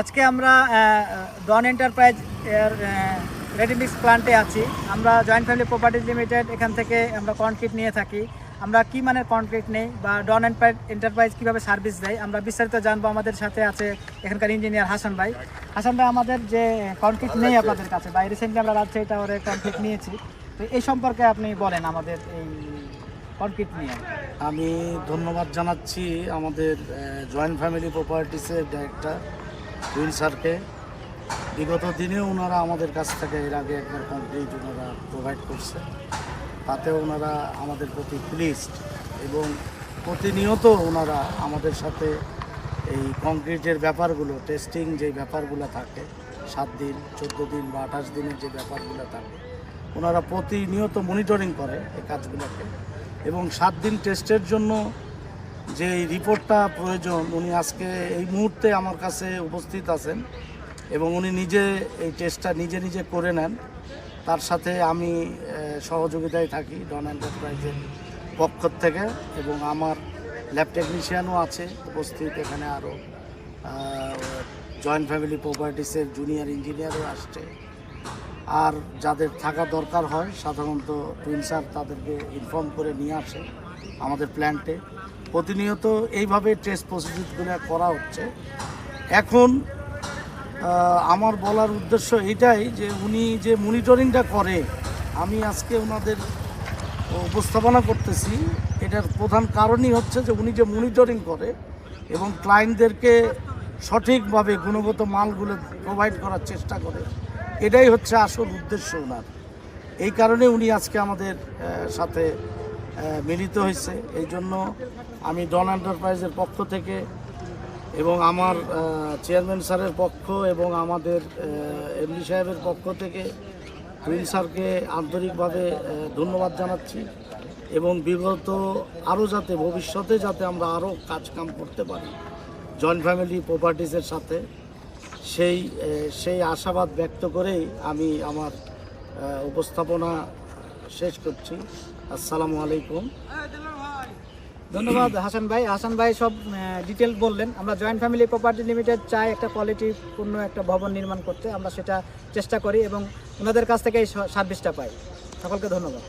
আজকে আমরা ডন এন্টারপ্রাইজ এর রেডি মিক্স প্ল্যান্টে আছি। আমরা জয়েন্ট ফ্যামিলি প্রপার্টিজ লিমিটেড এখান থেকে আমরা কনক্রিট নিয়ে থাকি। আমরা কি মানের কনক্রিট নেই বা ডন এন্টারপ্রাইজ কীভাবে সার্ভিস দেয় আমরা বিস্তারিত জানবো। আমাদের সাথে আছে এখানকার ইঞ্জিনিয়ার হাসান ভাই। হাসান ভাই, আমাদের যে কনক্রিট নেই আপনাদের কাছে বা রিসেন্টলি আমরা রাজশাহী টাওয়ারে কনক্রিট নিয়েছি, তো এই সম্পর্কে আপনি বলেন আমাদের এই কনক্রিট নিয়ে। আমি ধন্যবাদ জানাচ্ছি আমাদের জয়েন্ট ফ্যামিলি প্রপার্টিসের ডাইরেক্টর টুইন স্যারকে। বিগত দিনে ওনারা আমাদের কাছ থেকে এর আগে একবার কমপ্লিট ওনারা প্রোভাইড করছে, তাতে ওনারা আমাদের প্রতি প্লিজড এবং প্রতিনিয়ত ওনারা আমাদের সাথে এই কংক্রিটের ব্যাপারগুলো টেস্টিং যে ব্যাপারগুলো থাকে 7 দিন 14 দিন বা 28 দিনের যে ব্যাপারগুলো থাকে ওনারা প্রতিনিয়ত মনিটরিং করে এই কাজগুলোকে। এবং 7 দিন টেস্টের জন্য যে রিপোর্টটা প্রয়োজন উনি আজকে এই মুহূর্তে আমার কাছে উপস্থিত আছেন এবং উনি নিজে এই টেস্টটা নিজে করে নেন। তার সাথে আমি সহযোগিতায় থাকি ডন এন্টারপ্রাইজের পক্ষ থেকে এবং আমার ল্যাব টেকনিশিয়ানও আছে উপস্থিত। এখানে আরও জয়েন্ট ফ্যামিলি প্রপার্টিসের জুনিয়র ইঞ্জিনিয়ারও আসছে। আর যাদের থাকা দরকার হয় সাধারণত টুইন স্যার তাদেরকে ইনফর্ম করে নিয়ে আসে আমাদের প্ল্যান্টে। প্রতিনিয়ত এইভাবে টেস্ট প্রসিডিউরগুলো করা হচ্ছে। এখন আমার বলার উদ্দেশ্য এটাই যে উনি যে মনিটরিংটা করে, আমি আজকে ওনাদের উপস্থাপনা করতেছি, এটার প্রধান কারণই হচ্ছে যে উনি যে মনিটরিং করে এবং ক্লায়েন্টদেরকে সঠিকভাবে গুণগত মালগুলো প্রোভাইড করার চেষ্টা করে, এটাই হচ্ছে আসল উদ্দেশ্য ওনার। এই কারণে উনি আজকে আমাদের সাথে মিলিত হয়েছে। এই জন্য আমি ডন এন্টারপ্রাইজের পক্ষ থেকে এবং আমার চেয়ারম্যান স্যারের পক্ষ এবং আমাদের এমডি সাহেবের পক্ষ থেকে টুইন স্যারকে আন্তরিকভাবে ধন্যবাদ জানাচ্ছি এবং বিগত আরও যাতে ভবিষ্যতে যাতে আমরা আরও কাজকাম করতে পারি জয়েন্ট ফ্যামিলি প্রপার্টিসের সাথে, সেই আশাবাদ ব্যক্ত করেই আমি আমার উপস্থাপনা শেষ করছি। আসসালামু আলাইকুম। ধন্যবাদ হাসান ভাই। হাসান ভাই সব ডিটেল বললেন। আমরা জয়েন্ট ফ্যামিলি প্রপার্টি লিমিটেড চাই একটা কোয়ালিটিপূর্ণ একটা ভবন নির্মাণ করতে, আমরা সেটা চেষ্টা করি এবং ওনাদের কাছ থেকে এই সার্ভিসটা পাই। সকলকে ধন্যবাদ।